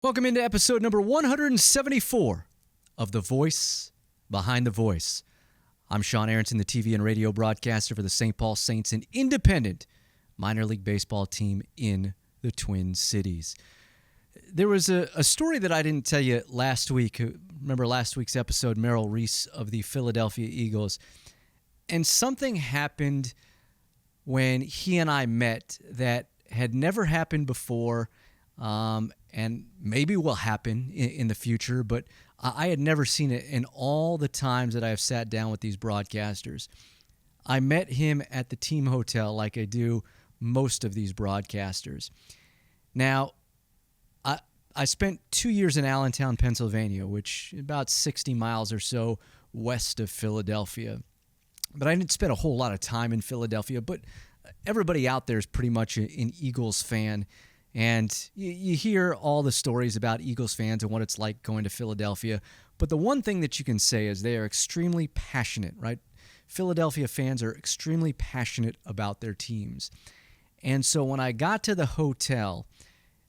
Welcome into episode number 174 of The Voice Behind the Voice. I'm Sean Aronson, the TV and radio broadcaster for the St. Paul Saints, an independent minor league baseball team in the Twin Cities. There was a story that I didn't tell you last week. Remember last week's episode, Merrill Reese of the Philadelphia Eagles. And something happened when he and I met that had never happened before, and maybe will happen in the future, but I had never seen it in all the times that I have sat down with these broadcasters. I met him at the team hotel like I do most of these broadcasters. Now, I spent 2 years in Allentown, Pennsylvania, which is about 60 miles or so west of Philadelphia. But I didn't spend a whole lot of time in Philadelphia, but everybody out there is pretty much an Eagles fan. And you hear all the stories about Eagles fans and what it's like going to Philadelphia. But the one thing that you can say is they are extremely passionate, right? Philadelphia fans are extremely passionate about their teams. And so when I got to the hotel,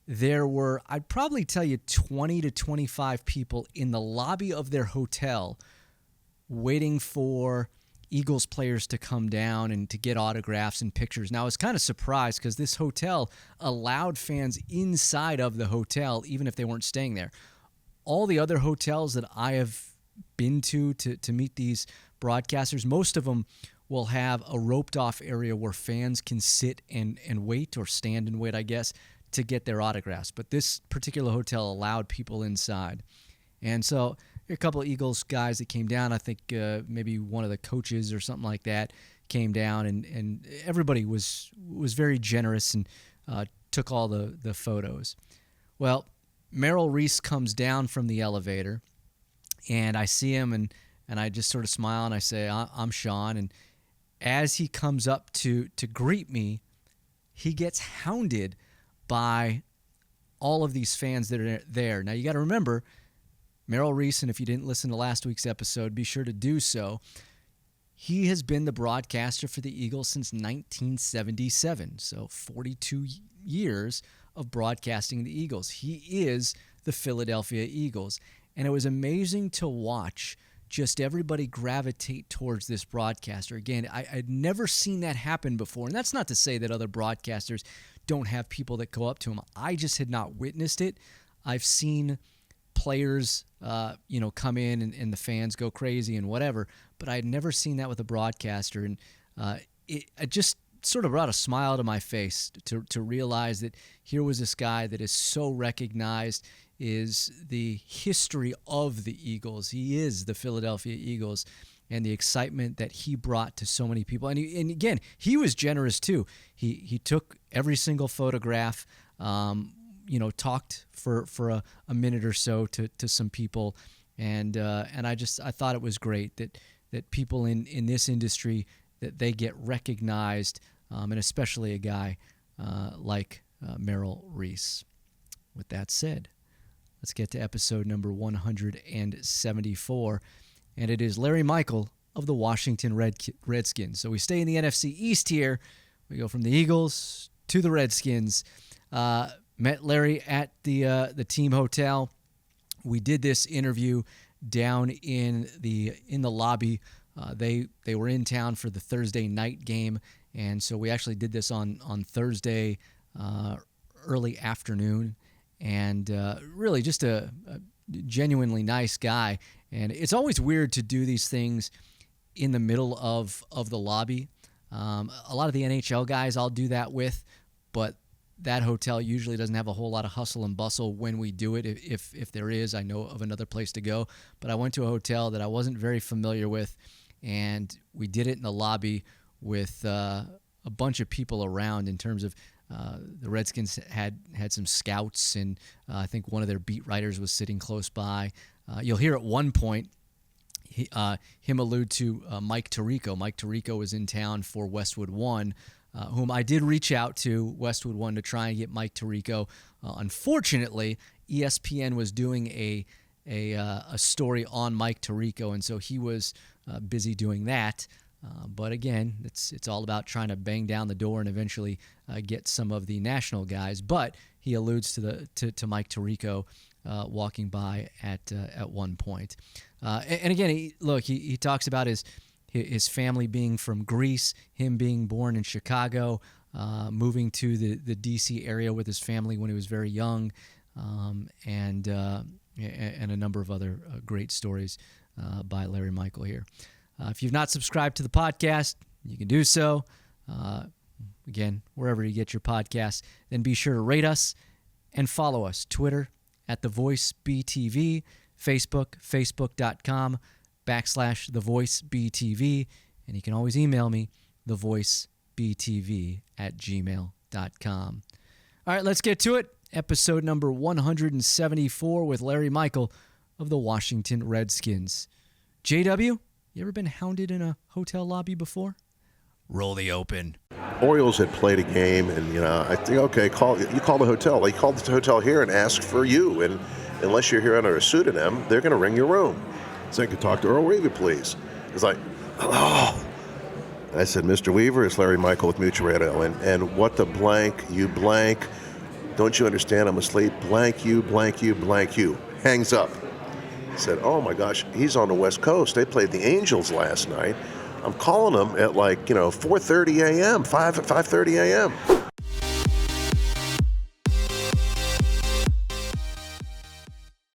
there were, I'd probably tell you, 20 to 25 people in the lobby of their hotel waiting for Eagles players to come down and to get autographs and pictures. Now, I was kind of surprised because this hotel allowed fans inside of the hotel, even if they weren't staying there. All the other hotels that I have been to meet these broadcasters, most of them will have a roped-off area where fans can sit and wait, or stand and wait, I guess, to get their autographs. But this particular hotel allowed people inside. And so a couple of Eagles guys that came down. I think maybe one of the coaches or something like that came down, and everybody was very generous and took all the photos. Well, Merrill Reese comes down from the elevator, and I see him, and I just sort of smile, and I say, I'm Sean. And as he comes up to greet me, he gets hounded by all of these fans that are there. Now, you got to remember, Merrill Reese, and if you didn't listen to last week's episode, be sure to do so. He has been the broadcaster for the Eagles since 1977, so 42 years of broadcasting the Eagles. He is the Philadelphia Eagles, and it was amazing to watch just everybody gravitate towards this broadcaster. Again, I'd never seen that happen before, and that's not to say that other broadcasters don't have people that go up to him. I just had not witnessed it. I've seen players, come in and the fans go crazy and whatever, but I had never seen that with a broadcaster, and it just sort of brought a smile to my face to realize that here was this guy that is so recognized, is the history of the Eagles. He is the Philadelphia Eagles, and the excitement that he brought to so many people. And again, he was generous too. He took every single photograph, talked for a minute or so to some people, and I thought it was great that people in this industry, that they get recognized, and especially a guy like Merrill Reese. With that said, let's get to episode number 174, and it is Larry Michael of the Washington Redskins. So we stay in the NFC East here. We go from the Eagles to the Redskins. Met Larry at the team hotel. We did this interview down in the lobby. They were in town for the Thursday night game, and so we actually did this on Thursday early afternoon. And really just a genuinely nice guy. And it's always weird to do these things in the middle of the lobby. A lot of the NHL guys I'll do that with, but that hotel usually doesn't have a whole lot of hustle and bustle when we do it. If there is, I know of another place to go. But I went to a hotel that I wasn't very familiar with, and we did it in the lobby with a bunch of people around. In terms of the Redskins had some scouts, and I think one of their beat writers was sitting close by. You'll hear at one point him allude to Mike Tirico. Mike Tirico was in town for Westwood One, whom I did reach out to, Westwood One, to try and get Mike Tirico. Unfortunately, ESPN was doing a story on Mike Tirico, and so he was busy doing that. But again, it's all about trying to bang down the door and eventually get some of the national guys. But he alludes to Mike Tirico walking by at one point. And again, he talks about his family being from Greece, him being born in Chicago, moving to the D.C. area with his family when he was very young, and a number of other great stories by Larry Michael here. If you've not subscribed to the podcast, you can do so. Again, wherever you get your podcasts, then be sure to rate us and follow us. Twitter @TheVoiceBTV, Facebook, facebook.com/TheVoiceBTV, and you can always email me, thevoicebtv@gmail.com. All right, let's get to it. Episode number 174 with Larry Michael of the Washington Redskins. JW, you ever been hounded in a hotel lobby before? Roll the open. Orioles had played a game, and I think, okay, call the hotel. They called the hotel here and asked for you, and unless you're here under a pseudonym, they're going to ring your room. So I could talk to Earl Weaver, please. It's like, hello. I said, Mr. Weaver, it's Larry Michael with Mutual Radio, and what the blank, you blank, don't you understand I'm asleep, blank you, blank you, blank you. Hangs up. I said, oh my gosh, he's on the West Coast. They played the Angels last night. I'm calling him at 4:30 a.m., 5:30 a.m.